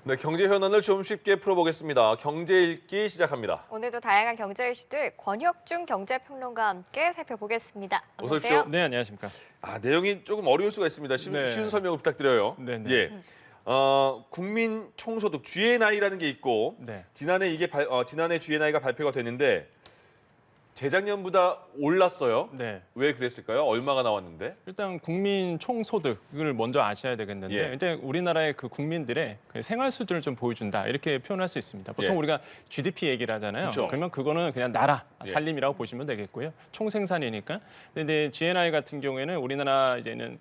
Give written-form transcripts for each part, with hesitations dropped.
네, 경제 현안을 좀 쉽게 풀어보겠습니다. 경제 읽기 시작합니다. 오늘도 다양한 경제 이슈들 권혁중 경제평론가와 함께 살펴보겠습니다. 어서 오십시오. 안녕하세요. 네, 안녕하십니까. 내용이 조금 어려울 수가 있습니다. 네. 쉬운 설명을 부탁드려요. 네네. 예. 국민 총소득 GNI라는 게 있고 네. 지난해 지난해 GNI가 발표가 됐는데 재작년보다 올랐어요. 네. 왜 그랬을까요? 얼마가 나왔는데? 일단 국민 총소득을 먼저 아셔야 되겠는데 예. 이제 우리나라의 그 국민들의 그 생활 수준을 좀 보여준다 이렇게 표현할 수 있습니다. 보통 예. 우리가 GDP 얘기를 하잖아요. 그쵸. 그러면 그거는 그냥 나라 예. 살림이라고 보시면 되겠고요. 총생산이니까. 근데 GNI 같은 경우에는 우리나라 이제는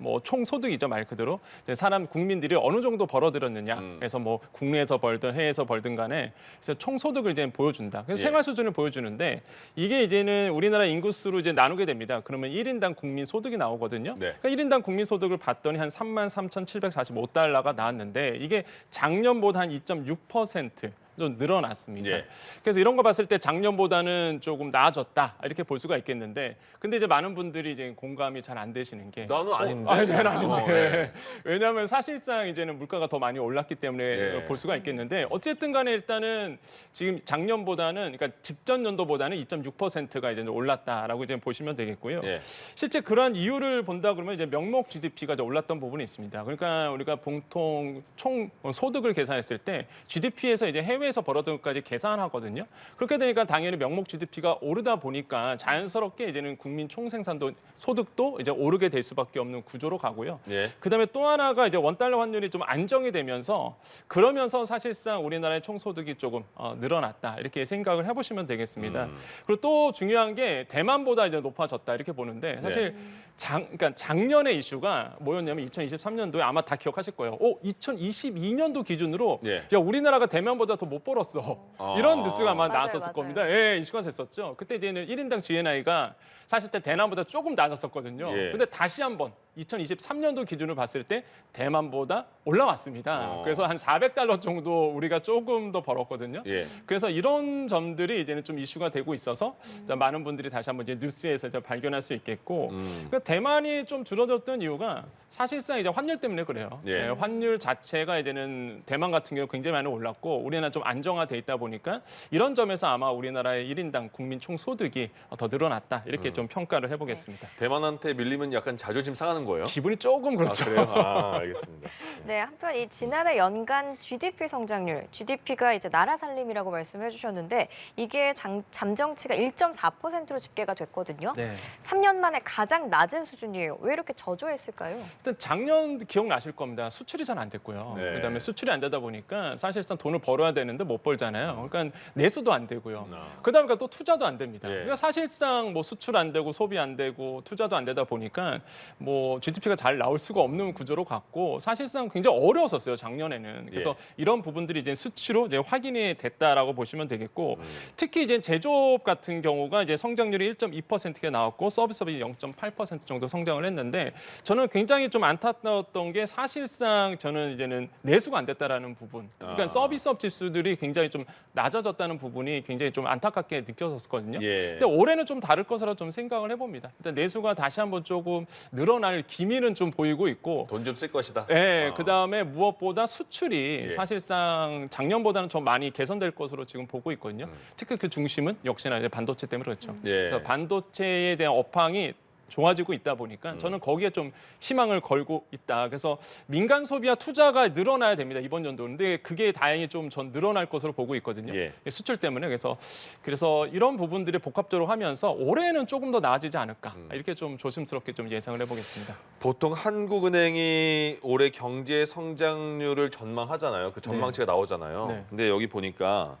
뭐 총소득이죠 말 그대로 이제 사람 국민들이 어느 정도 벌어들였느냐 그래서 뭐 국내에서 벌든 해외에서 벌든 간에 그래서 총소득을 이제 보여준다 그래서 예. 생활 수준을 보여주는데 이게 이제는 우리나라 인구수로 이제 나누게 됩니다 그러면 1인당 국민 소득이 나오거든요 네. 그러니까 1인당 국민 소득을 봤더니 한 33,745달러가 나왔는데 이게 작년보다 한 2.6% 좀 늘어났습니다. 예. 그래서 이런 거 봤을 때 작년보다는 조금 나아졌다 이렇게 볼 수가 있겠는데, 근데 이제 많은 분들이 이제 공감이 잘 안 되시는 게 나는 아닌데. 아니, 난 아닌데. 네. 왜냐하면 사실상 이제는 물가가 더 많이 올랐기 때문에 예. 볼 수가 있겠는데 어쨌든 간에 일단은 지금 작년보다는 그러니까 직전 연도보다는 2.6%가 이제 올랐다라고 이제 보시면 되겠고요. 예. 실제 그러한 이유를 본다 그러면 이제 명목 GDP가 이제 올랐던 부분이 있습니다. 그러니까 우리가 보통 총 소득을 계산했을 때 GDP에서 이제 해외에서 벌어든 것까지 계산하거든요. 그렇게 되니까 당연히 명목 GDP가 오르다 보니까 자연스럽게 이제는 국민 총생산도 소득도 이제 오르게 될 수밖에 없는 구조로 가고요. 예. 그다음에 또 하나가 이제 원달러 환율이 좀 안정이 되면서 그러면서 사실상 우리나라의 총소득이 조금 늘어났다 이렇게 생각을 해보시면 되겠습니다. 그리고 또 중요한 게 대만보다 이제 높아졌다 이렇게 보는데 사실 그러니까 작년의 이슈가 뭐였냐면 2023년도에 아마 다 기억하실 거예요. 2022년도 기준으로 예. 야, 우리나라가 대만보다 더 못 벌었어. 이런 뉴스가 아마 맞아요, 나왔었을 맞아요. 겁니다. 예, 이슈가 됐었죠. 그때 이제는 1인당 GNI가 사실 때 대만보다 조금 낮았었거든요. 예. 근데 다시 한번 2023년도 기준으로 봤을 때 대만보다 올라왔습니다. 그래서 한 400달러 정도 우리가 조금 더 벌었거든요. 예. 그래서 이런 점들이 이제는 좀 이슈가 되고 있어서 자, 많은 분들이 다시 한번 이제 뉴스에서 이제 발견할 수 있겠고, 그러니까 대만이 좀 줄어들었던 이유가 사실상 이제 환율 때문에 그래요. 예. 환율 자체가 이제는 대만 같은 경우 굉장히 많이 올랐고 우리나라 좀 안정화돼 있다 보니까 이런 점에서 아마 우리나라의 1인당 국민 총소득이 더 늘어났다 이렇게 좀 평가를 해보겠습니다. 대만한테 밀리면 약간 자존심 상하는 거예요? 기분이 조금 그렇죠. 그래요? 알겠습니다. 네, 한편 이 지난해 연간 GDP 성장률, GDP가 이제 나라 살림이라고 말씀해 주셨는데 이게 잠정치가 1.4%로 집계가 됐거든요. 네. 3년 만에 가장 낮은 수준이에요. 왜 이렇게 저조했을까요? 일단 작년 기억나실 겁니다. 수출이 잘 안 됐고요. 네. 그다음에 수출이 안 되다 보니까 사실상 돈을 벌어야 되는데 못 벌잖아요. 그러니까 내수도 안 되고요. 그다음에 또 투자도 안 됩니다. 예. 그러니까 사실상 뭐 수출 안 되고 소비 안 되고 투자도 안 되다 보니까 뭐 GDP가 잘 나올 수가 없는 구조로 갔고 사실상 굉장히 어려웠었어요 작년에는. 그래서 이런 부분들이 이제 수치로 이제 확인이 됐다라고 보시면 되겠고 특히 이제 제조업 같은 경우가 이제 성장률이 1.2%가 나왔고 서비스업이 0.8% 정도 성장을 했는데 저는 굉장히 좀 안타까웠던 게 사실상 저는 이제는 내수가 안 됐다라는 부분. 그러니까 서비스업 지수들이 굉장히 좀 낮아졌다는 부분이 굉장히 좀 안타깝게 느껴졌거든요. 예. 근데 올해는 좀 다를 것으로 좀 생각을 해봅니다. 일단 내수가 다시 한번 조금 늘어날 기미는 좀 보이고 있고. 돈 좀 쓸 것이다. 네, 그다음에 무엇보다 수출이 예. 사실상 작년보다는 좀 많이 개선될 것으로 지금 보고 있거든요. 특히 그 중심은 역시나 이제 반도체 때문에 그렇죠. 예. 그래서 반도체에 대한 업황이 좋아지고 있다 보니까 저는 거기에 좀 희망을 걸고 있다. 그래서 민간 소비와 투자가 늘어나야 됩니다. 이번 연도는. 근데 그게 다행히 좀 전 늘어날 것으로 보고 있거든요. 예. 수출 때문에. 그래서 이런 부분들이 복합적으로 하면서 올해는 조금 더 나아지지 않을까. 이렇게 좀 조심스럽게 좀 예상을 해보겠습니다. 보통 한국은행이 올해 경제 성장률을 전망하잖아요. 그 전망치가 나오잖아요. 네. 근데 여기 보니까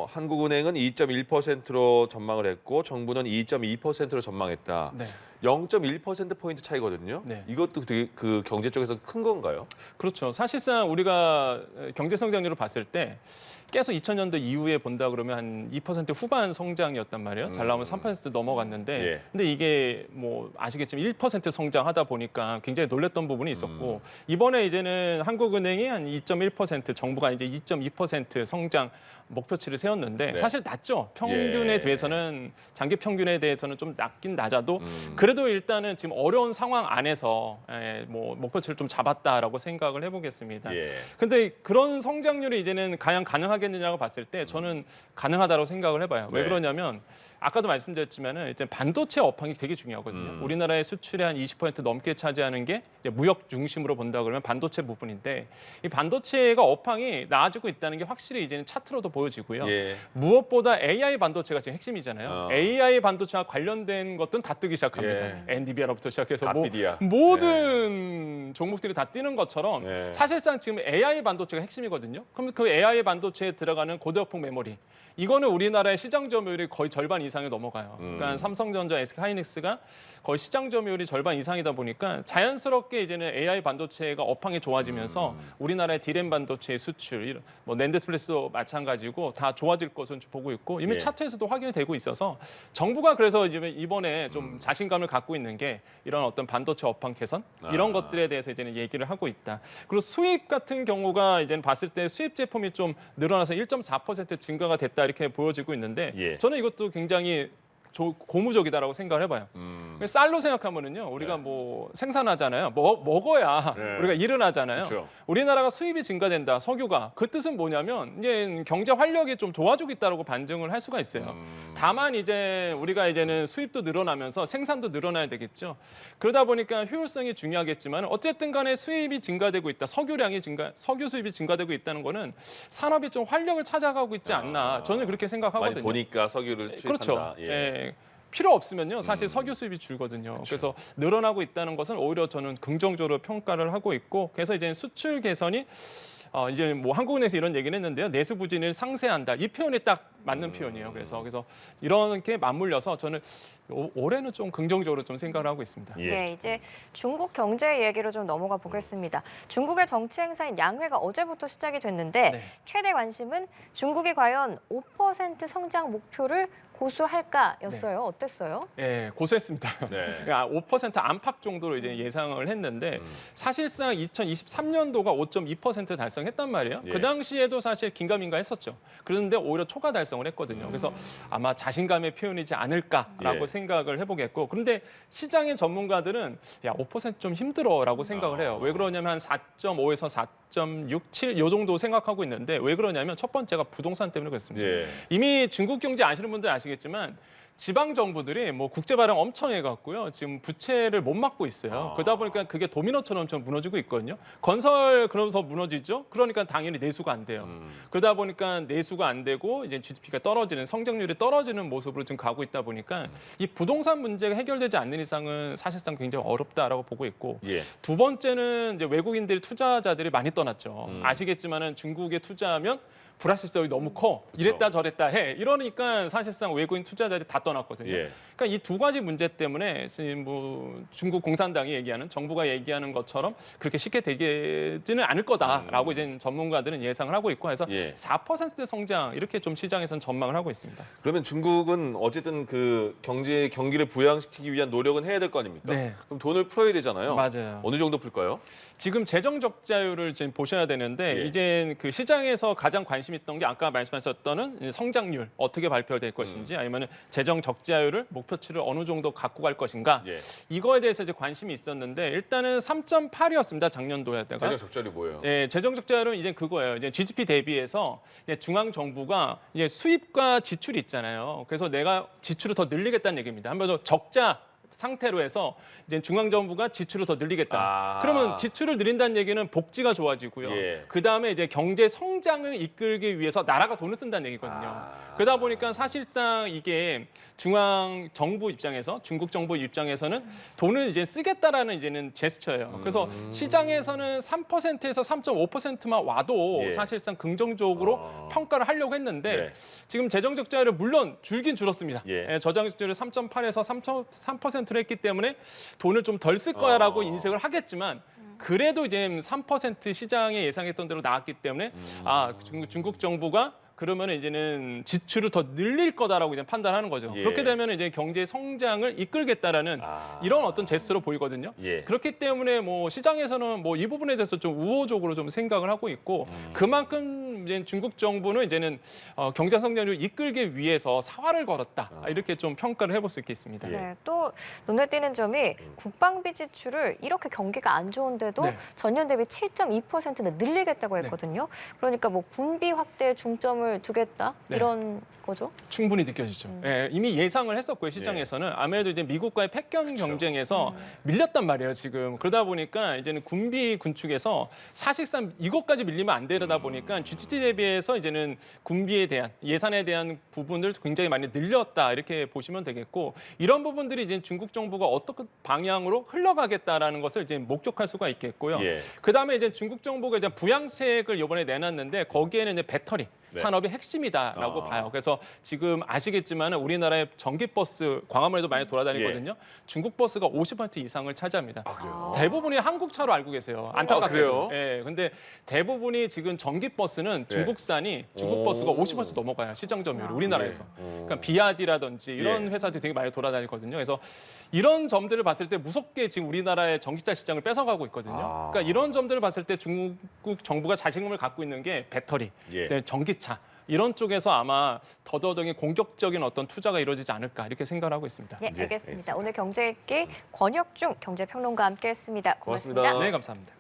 한국은행은 2.1%로 전망을 했고 정부는 2.2%로 전망했다. 네. 0.1%포인트 차이거든요. 네. 이것도 되게 그 경제 쪽에서 큰 건가요? 그렇죠. 사실상 우리가 경제 성장률을 봤을 때 계속 2000년도 이후에 본다 그러면 한 2% 후반 성장이었단 말이에요. 잘 나오면 3% 넘어갔는데 예. 근데 이게 뭐 아시겠지만 1% 성장하다 보니까 굉장히 놀랬던 부분이 있었고 이번에 이제는 한국은행이 한 2.1% 정부가 이제 2.2% 성장 목표치를 세웠는데 네. 사실 낮죠. 평균에 예. 대해서는 장기 평균에 대해서는 좀 낮긴 낮아도 그래 그래도 일단은 지금 어려운 상황 안에서 뭐 목표치를 좀 잡았다라고 생각을 해보겠습니다. 예. 근데 그런 성장률이 이제는 과연 가능하겠느냐고 봤을 때 저는 가능하다고 생각을 해봐요. 왜 네. 그러냐면 아까도 말씀드렸지만은 이제 반도체 업황이 되게 중요하거든요. 우리나라의 수출의 한 20% 넘게 차지하는 게 이제 무역 중심으로 본다 그러면 반도체 부분인데 이 반도체가 업황이 나아지고 있다는 게 확실히 이제는 차트로도 보여지고요. 예. 무엇보다 AI 반도체가 지금 핵심이잖아요. 어. AI 반도체와 관련된 것들은 다 뜨기 시작합니다. 예. 엔비디아로부터 시작해서 가피디아. 모든 종목들이 다 뛰는 것처럼 예. 사실상 지금 AI 반도체가 핵심이거든요. 그럼 그 AI 반도체에 들어가는 고대역폭 메모리 이거는 우리나라의 시장 점유율이 거의 절반 이상이 넘어가요. 그러니까 삼성전자, SK하이닉스가 거의 시장 점유율이 절반 이상이다 보니까 자연스럽게 이제는 AI 반도체가 업황이 좋아지면서 우리나라의 디램 반도체의 수출, 뭐 낸드 플래스도 마찬가지고 다 좋아질 것은 보고 있고 이미 예. 차트에서도 확인이 되고 있어서 정부가 그래서 이번에 좀 자신감을 갖고 있는 게 이런 어떤 반도체 업황 개선 이런 것들에 대해서 이제는 얘기를 하고 있다. 그리고 수입 같은 경우가 이제는 봤을 때 수입 제품이 좀 늘어나서 1.4% 증가가 됐다 이렇게 보여지고 있는데 예. 저는 이것도 굉장히 고무적이다라고 생각을 해봐요. 쌀로 생각하면은요, 우리가 네. 뭐 생산하잖아요. 먹어야 네. 우리가 일을 하잖아요. 그렇죠. 우리나라가 수입이 증가된다, 석유가. 그 뜻은 뭐냐면 이제 경제 활력이 좀 좋아지고 있다라고 반증을 할 수가 있어요. 다만 이제 우리가 이제는 수입도 늘어나면서 생산도 늘어나야 되겠죠. 그러다 보니까 효율성이 중요하겠지만 어쨌든 간에 수입이 증가되고 있다, 석유 수입이 증가되고 있다는 거는 산업이 좀 활력을 찾아가고 있지 않나. 저는 그렇게 많이 생각하거든요. 보니까 석유를 수입한다. 그렇죠. 예. 필요 없으면요, 사실 석유 수입이 줄거든요. 그래서 늘어나고 있다는 것은 오히려 저는 긍정적으로 평가를 하고 있고, 그래서 이제 수출 개선이 이제 뭐 한국은행에서 이런 얘기를 했는데요, 내수 부진을 상쇄한다. 이 표현이 딱 맞는 표현이에요. 그래서 이렇게 맞물려서 저는 올해는 좀 긍정적으로 좀 생각을 하고 있습니다. 예. 네, 이제 중국 경제 얘기로 좀 넘어가 보겠습니다. 중국의 정치 행사인 양회가 어제부터 시작이 됐는데 네. 최대 관심은 중국이 과연 5% 성장 목표를 고수할까였어요. 어땠어요? 예, 고수했습니다. 네. 5% 안팎 정도로 이제 예상을 했는데 사실상 2023년도가 5.2% 달성했단 말이에요. 예. 그 당시에도 사실 긴가민가했었죠. 그런데 오히려 초과 달성을 했거든요. 그래서 아마 자신감의 표현이지 않을까라고 예. 생각을 해보겠고, 그런데 시장의 전문가들은 야 5%좀 힘들어라고 생각을 해요. 왜 그러냐면 한 4.5에서 4.67 이 정도 생각하고 있는데 왜 그러냐면 첫 번째가 부동산 때문에 그렇습니다. 예. 이미 중국 경제 아시는 분들 아시겠지만 지방 정부들이 뭐 국제 발행 엄청 해갖고요. 지금 부채를 못 막고 있어요. 그러다 보니까 그게 도미노처럼 좀 무너지고 있거든요. 건설 그러면서 무너지죠. 그러니까 당연히 내수가 안 돼요. 그러다 보니까 내수가 안 되고 이제 GDP가 떨어지는, 성장률이 떨어지는 모습으로 지금 가고 있다 보니까 이 부동산 문제가 해결되지 않는 이상은 사실상 굉장히 어렵다라고 보고 있고, 예. 두 번째는 이제 외국인들이 투자자들이 많이 떠났죠. 아시겠지만은 중국에 투자하면 불확실성이 너무 커. 이랬다 저랬다 해. 이러니까 사실상 외국인 투자자들이 다 떠났거든요. 예. 그러니까 이 두 가지 문제 때문에 지금 뭐 중국 공산당이 얘기하는, 정부가 얘기하는 것처럼 그렇게 쉽게 되지는 않을 거다라고 이제 전문가들은 예상을 하고 있고 해서 예. 4% 성장 이렇게 좀 시장에서는 전망을 하고 있습니다. 그러면 중국은 어쨌든 그 경기를 부양시키기 위한 노력은 해야 될 거 아닙니까? 네. 그럼 돈을 풀어야 되잖아요. 맞아요. 어느 정도 풀까요? 지금 재정 적자율을 지금 보셔야 되는데 예. 이제 그 시장에서 가장 관심 있던 게 아까 말씀하셨던 성장률 어떻게 발표될 것인지 아니면 재정 적자율을 목표치를 어느 정도 갖고 갈 것인가 예. 이거에 대해서 이제 관심이 있었는데 일단은 3.8이었습니다. 작년도에다가. 재정 적자율이 뭐예요? 예, 재정 적자율은 이제 그거예요. 이제 GDP 대비해서 이제 중앙 정부가 이제 수입과 지출이 있잖아요. 그래서 내가 지출을 더 늘리겠다는 얘기입니다. 한번 더 적자 상태로 해서 이제 중앙 정부가 지출을 더 늘리겠다. 그러면 지출을 늘린다는 얘기는 복지가 좋아지고요. 예. 그 다음에 이제 경제 성장을 이끌기 위해서 나라가 돈을 쓴다는 얘기거든요. 그러다 보니까 사실상 이게 중앙 정부 입장에서, 중국 정부 입장에서는 돈을 이제 쓰겠다라는 이제는 제스처예요. 그래서 시장에서는 3%에서 3.5%만 와도 예. 사실상 긍정적으로 평가를 하려고 했는데 네. 지금 재정 적자율은 물론 줄긴 줄었습니다. 예. 재정 적자율을 3.8에서 3%로 했기 때문에 돈을 좀 덜 쓸 거야라고 인식을 하겠지만 그래도 이제 3% 시장에 예상했던 대로 나왔기 때문에 중국 정부가 그러면 이제는 지출을 더 늘릴 거다라고 이제 판단하는 거죠. 예. 그렇게 되면 이제 경제 성장을 이끌겠다라는 이런 어떤 제스처로 보이거든요. 예. 그렇기 때문에 뭐 시장에서는 뭐 이 부분에 대해서 좀 우호적으로 좀 생각을 하고 있고 그만큼 이제 중국 정부는 이제는 경제 성장률을 이끌기 위해서 사활을 걸었다. 이렇게 좀 평가를 해볼 수 있겠습니다. 네, 또 눈에 띄는 점이 국방비 지출을 이렇게 경기가 안 좋은데도 네. 전년 대비 7.2%는 늘리겠다고 했거든요. 그러니까 뭐 군비 확대에 중점을 두겠다 네. 이런 거죠. 충분히 느껴지죠. 예, 이미 예상을 했었고요. 시장에서는 아무래도 이제 미국과의 패권 경쟁에서 밀렸단 말이에요. 지금 그러다 보니까 이제는 군비 군축에서 사실상 이것까지 밀리면 안 되려다 보니까 GDP 대비해서 이제는 군비에 대한 예산에 대한 부분을 굉장히 많이 늘렸다 이렇게 보시면 되겠고 이런 부분들이 이제 중국 정부가 어떤 방향으로 흘러가겠다라는 것을 이제 목격할 수가 있겠고요. 예. 그다음에 이제 중국 정부가 이제 부양책을 이번에 내놨는데 거기에는 이제 배터리 네. 산업이 핵심이다라고 봐요. 그래서 지금 아시겠지만 우리나라의 전기버스 광화문에도 많이 돌아다니거든요. 중국 버스가 50% 이상을 차지합니다. 그래요? 대부분이 한국 차로 알고 계세요. 그래요? 안타깝게도. 예, 근데 대부분이 지금 전기버스는 네. 중국산이 중국 버스가 50% 넘어가요. 시장 점유율이 우리나라에서. 그러니까 비아디라든지 이런 예. 회사들이 되게 많이 돌아다니거든요. 그래서 이런 점들을 봤을 때 무섭게 지금 우리나라의 전기차 시장을 뺏어가고 있거든요. 그러니까 이런 점들을 봤을 때 중국 정부가 자신감을 갖고 있는 게 배터리, 예. 네, 전기차 이런 쪽에서 아마 더더욱이 공격적인 어떤 투자가 이루어지지 않을까 이렇게 생각을 하고 있습니다. 네, 예, 알겠습니다. 알겠습니다. 오늘 경제일기 권혁중 경제평론가와 함께했습니다. 고맙습니다. 고맙습니다. 네, 감사합니다.